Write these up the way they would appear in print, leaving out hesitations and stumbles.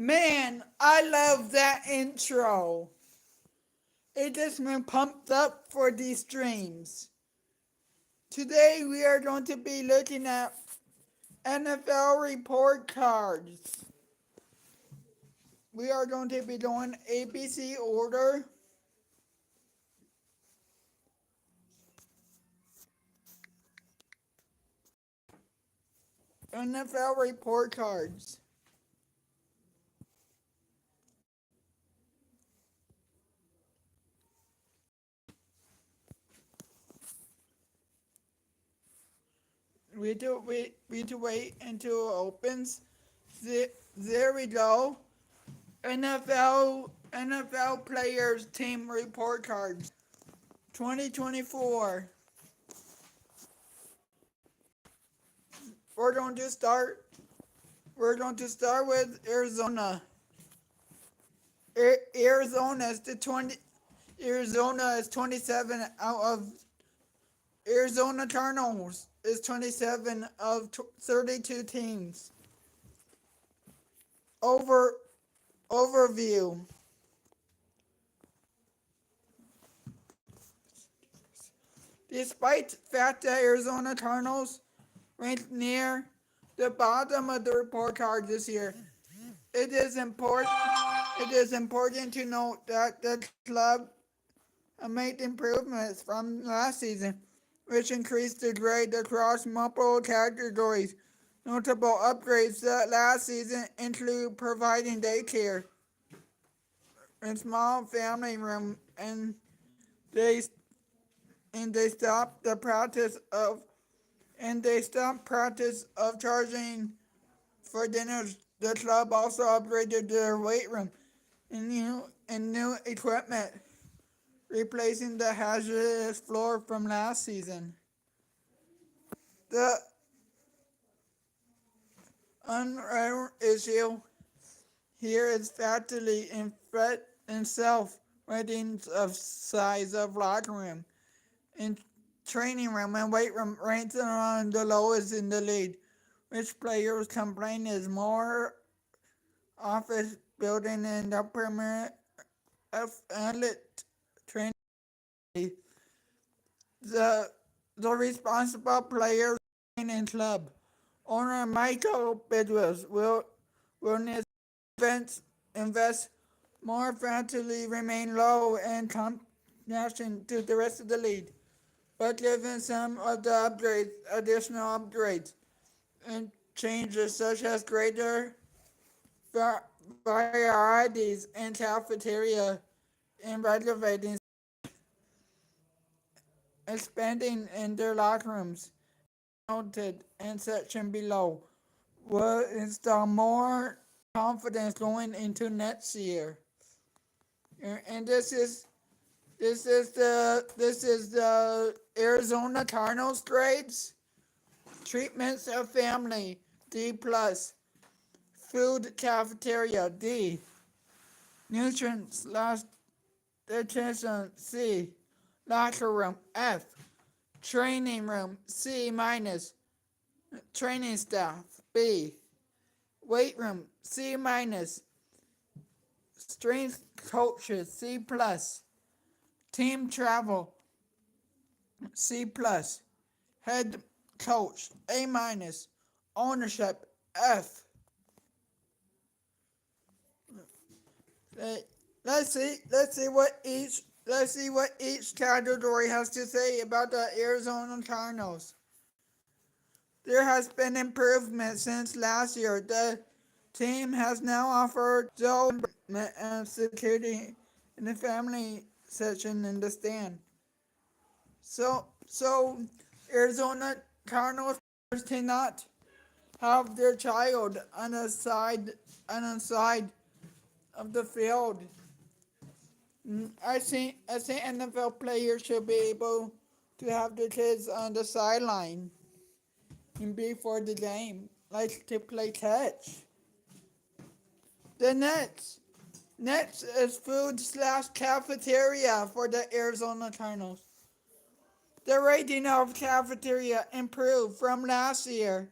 Man, I love that intro. It gets me pumped up for these streams. Today we are going to be looking at NFL report cards. We are going to be doing ABC order. NFL report cards. We need to wait until it opens. There we go. NFL players team report cards 2024. We're going to start We're going to start with Arizona. Arizona is 27 out of Arizona Cardinals is 27 of 32 teams. Overview. Despite the fact that Arizona Cardinals ranked near the bottom of the report card this year, it is important to note that the club made improvements from last season, which increased the grade across multiple categories. Notable upgrades that last season include providing daycare and small family room, they they stopped the practice of charging for dinners. The club also upgraded their weight room and new equipment, replacing the hazardous floor from last season. The unreal issue here is factory in Fred himself ratings of size of locker room and training room and weight room ranked around the lowest in the league, which players complain is more office building and the premier athlete training. The responsible players training club owner Michael Bedwells will invest more factually remain low in comparison to the rest of the league, but given some of the additional upgrades and changes such as greater varieties in cafeteria and renovating, expanding in their locker rooms, noted in section below, will install more confidence going into next year. And this is the Arizona Cardinals grades. Treatments of family D plus. Food cafeteria D. Nutrients slash nutrition C. Locker room F. Training room C minus. Training staff B. Weight room C minus. Strength coaches C plus. Team travel C plus. Head coach A minus. Ownership F. Let's see what each category has to say about the Arizona Cardinals. There has been improvement since last year. The team has now offered Joe and security in the family section in the stand. So Arizona Cardinals cannot have their child on the side of the field. I think NFL players should be able to have their kids on the sideline and before the game, like to play catch. The Nets is food slash cafeteria for the Arizona Cardinals. The rating of cafeteria improved from last year.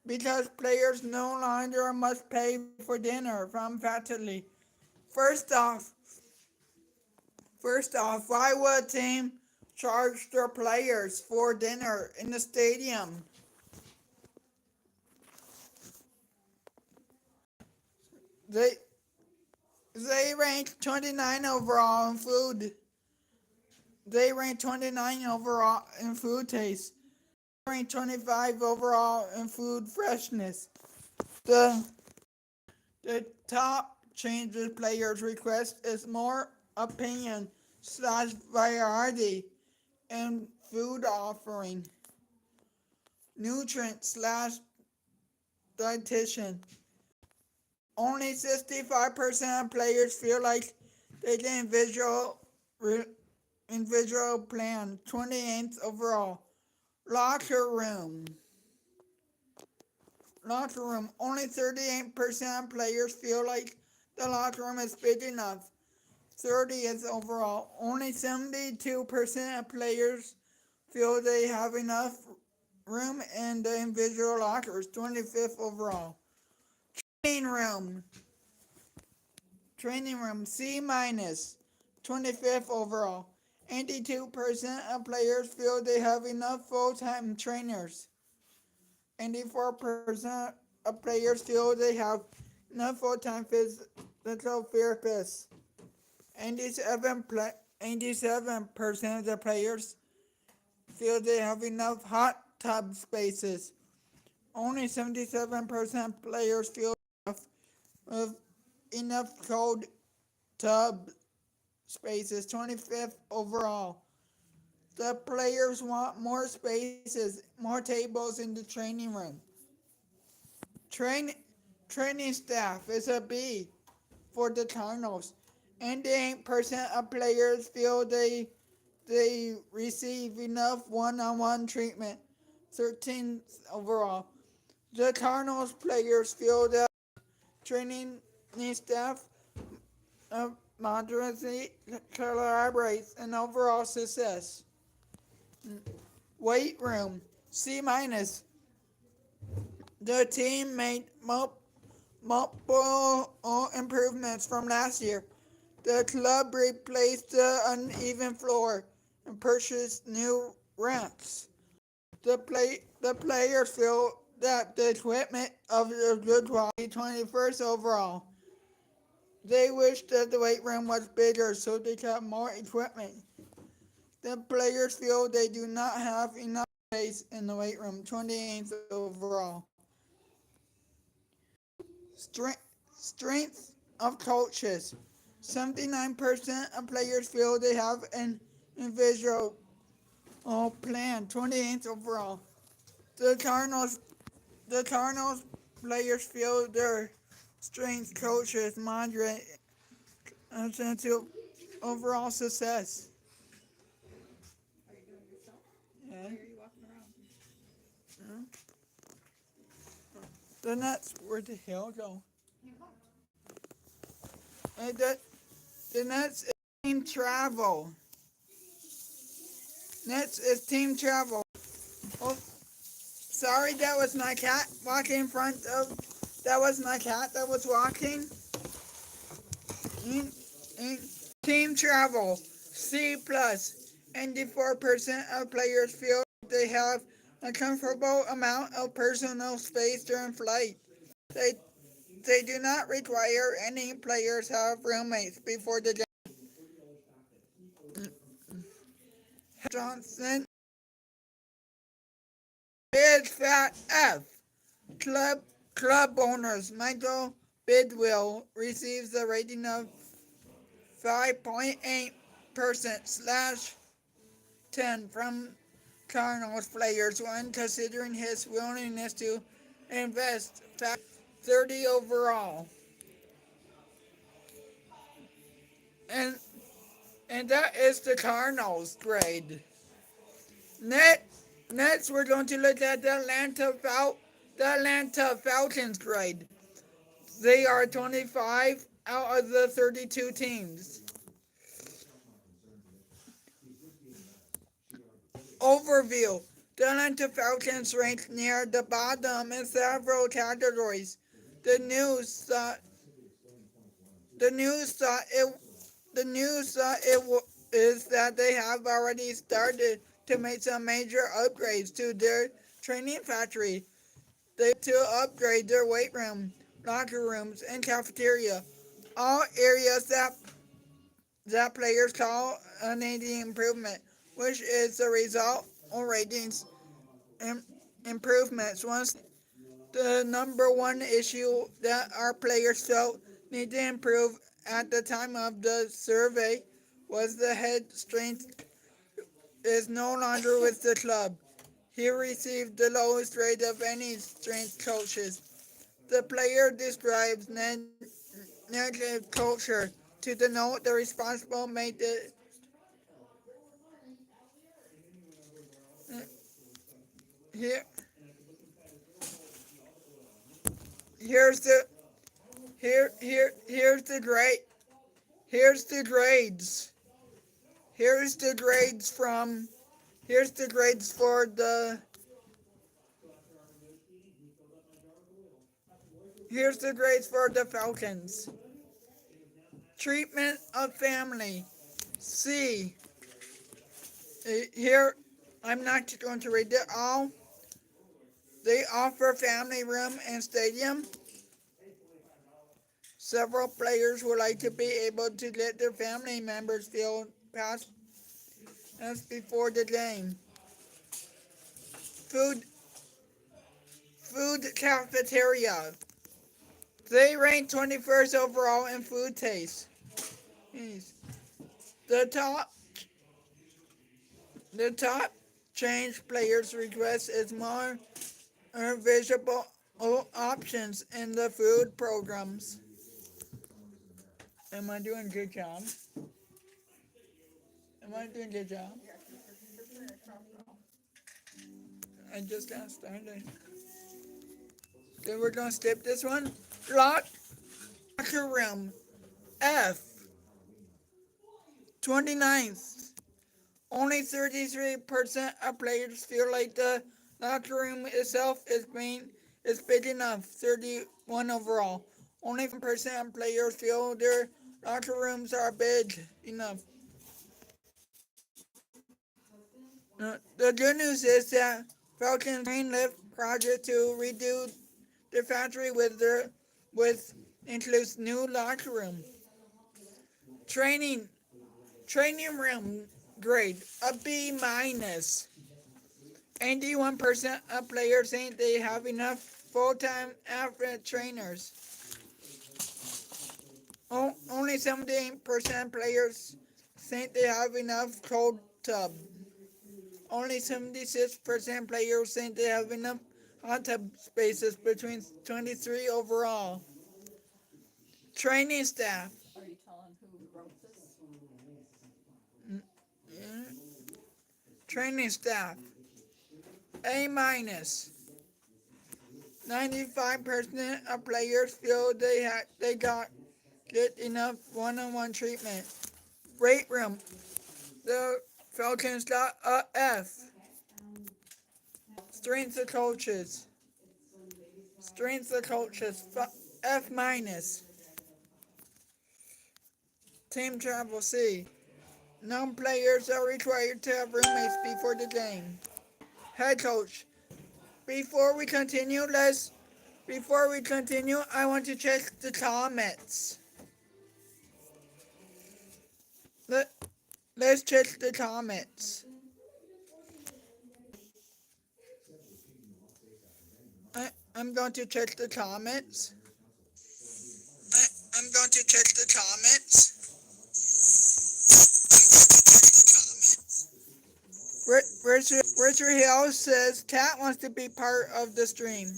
because players no longer must pay for dinner from Fatally. First off, why would a team charge their players for dinner in the stadium? They they ranked 29 overall in food. They ranked 29 overall in food taste. They ranked 25 overall in food freshness. The the top changes players request is more opinion slash variety in food offering. Nutrient slash dietitian. Only 65% of players feel like they can visual plan. 28th overall. Locker room. Only 38% of players feel like the locker room is big enough. 30th overall. Only 72% of players feel they have enough room in the individual lockers. 25th overall. Training room. C minus. 25th overall. 82% of players feel they have enough full-time trainers. 84% of players feel they have enough full-time physical therapists. 87% of the players feel they have enough hot tub spaces. Only 77% of players feel of enough cold tub spaces. 25th overall. The players want more spaces, more tables in the training room. Training staff is a B for the Cardinals. 88% of players feel they receive enough one-on-one treatment. 13th overall. The Cardinals players feel that training staff moderately collaborates in overall success. Weight room, C minus. The team made multiple improvements from last year. The club replaced the uneven floor and purchased new ramps. The players feel that the equipment of the good quality. 21st overall. They wish that the weight room was bigger so they could have more equipment. The players feel they do not have enough space in the weight room. 28th overall. Strength of coaches. 79% of players feel they have an individual plan. 28th overall. The Cardinals players feel their strength coaches moderate to overall success. Yeah. Then that's where the hell go. And then that's team travel. Next is team travel. Oh, sorry, that was my cat walking in front of. That was my cat that was walking. In team travel, C plus. 84% of players feel they have a comfortable amount of personal space during flight. They do not require any players have roommates before the game. Johnson. Big Fat F. Club owners Michael Bidwill receives a rating of 5.8%/10 from Cardinals players when considering his willingness to invest 30 overall. And that is the Cardinals grade. Next, we're going to look at the Atlanta Falcons grade. They are 25 out of the 32 teams. Overview. The Atlanta Falcons ranked near the bottom in several categories. The news thought the news thought it the news thought is that they have already started to make some major upgrades to their training factory. They to upgrade their weight room, locker rooms, and cafeteria, all areas that players call a needing improvement, which is the result of ratings improvements. Once the number one issue that our players felt need to improve at the time of the survey was the head strength is no longer with the club. He received the lowest rate of any strength coaches. The player describes negative culture to denote the responsible made the here here's the here's the grade here's the grades here's the grades from here's the grades for the here's the grades for the Falcons. Treatment of family. C. Here I'm not going to read it all. They offer family room and stadium. Several players would like to be able to let their family members feel past us before the game. Food cafeteria. They rank 21st overall in food taste. The top the top change players request is more visible options in the food programs. Am I doing a good job? Am I doing a good job? I just got started. Then we're gonna skip this one. Locker room. F. 29th. Only 33% of players feel like the locker room itself is big enough. 31 overall. Only 1% of players feel their locker rooms are big enough. The good news is that Falcons Green Lift project to redo the factory with includes new locker room. Training room grade a B minus. 81% of players think they have enough full-time athlete trainers. Only 17% players think they have enough cold tub. Only 76% players think they have enough hot tub spaces between 23 overall. Training staff. Are you telling who wrote this? Training staff. A minus. 95% of players feel they got get enough one-on-one treatment. Weight room. The Falcons got a F. Strength of coaches. F minus. Team travel C. No players are required to have roommates before the game. Head coach. Before we continue, I want to check the comments. Let's check the comments. I'm going to check the comments. I'm going to check the comments. Richard Hill says Cat wants to be part of the stream.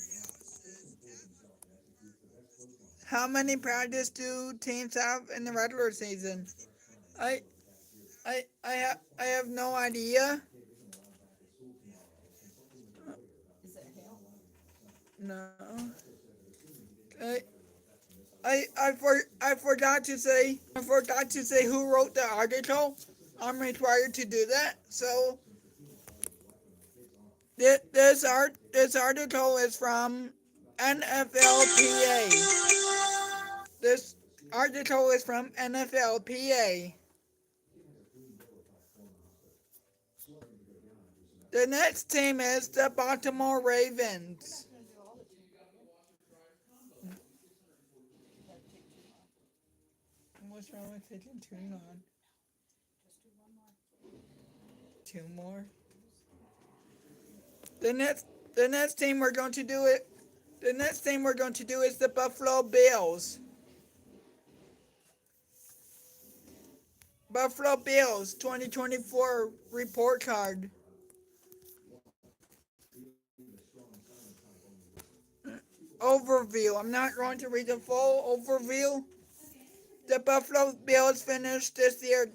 How many practice do teams have in the regular season? I have no idea. Is it Hale? No. I forgot to say who wrote the article. I'm required to do that. So This article is from NFLPA. This article is from NFLPA. The next team is the Baltimore Ravens. Gonna do all the two. That'd take too long. What's wrong with taking too long? Just do one more. Two more. The next team we're going to do it. The next team we're going to do is the Buffalo Bills. Buffalo Bills 2024 report card. Overview. I'm not going to read the full overview. The Buffalo Bills finished this year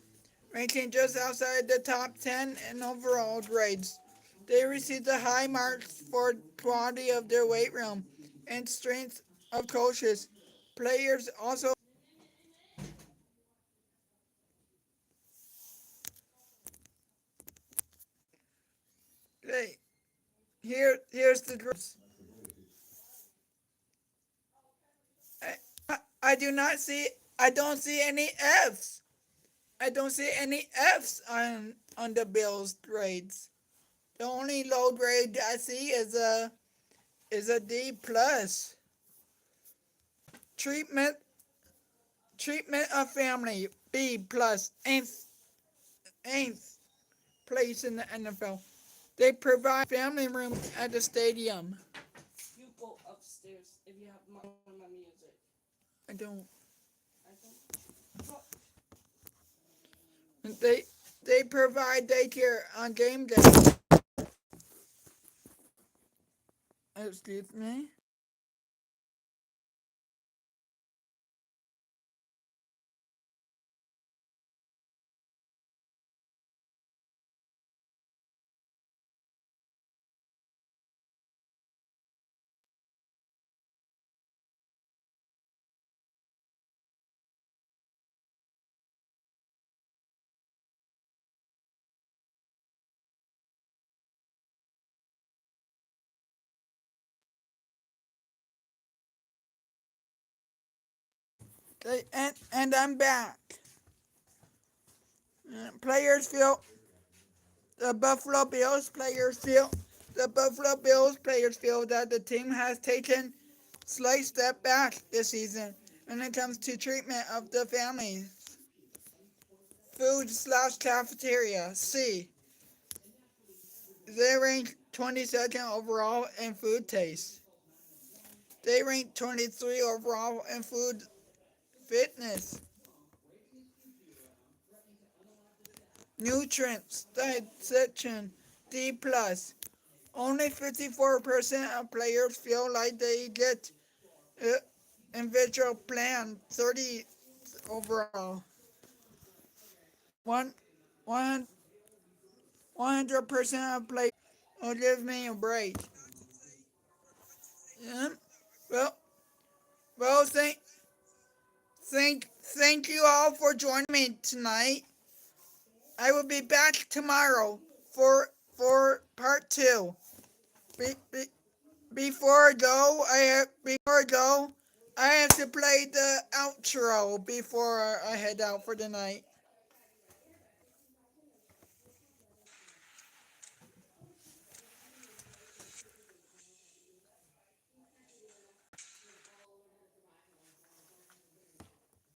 ranking just outside the top 10 in overall grades. They received the high marks for quality of their weight room and strength of coaches. Players also hey, here's the groups. I do not see I don't see any Fs. I don't see any Fs on the Bills grades. The only low grade I see is a D plus. Treatment of family B plus. Eighth place in the NFL. They provide family room at the stadium. You go upstairs if you have my music. I don't. I don't. They provide daycare on game day. Excuse me. And I'm back. Players feel the Buffalo Bills players feel that the team has taken slight step back this season when it comes to treatment of the families. Food/cafeteria C. They rank 22nd overall in food taste. They rank 23 overall in food fitness. Nutrients section D plus. Only 54% of players feel like they get individual plan 30 overall. 100% of players will give me a break. Yeah. Well, well, thank you all for joining me tonight. I will be back tomorrow for part 2. Be, be, before I go, I have to play the outro before I head out for the night.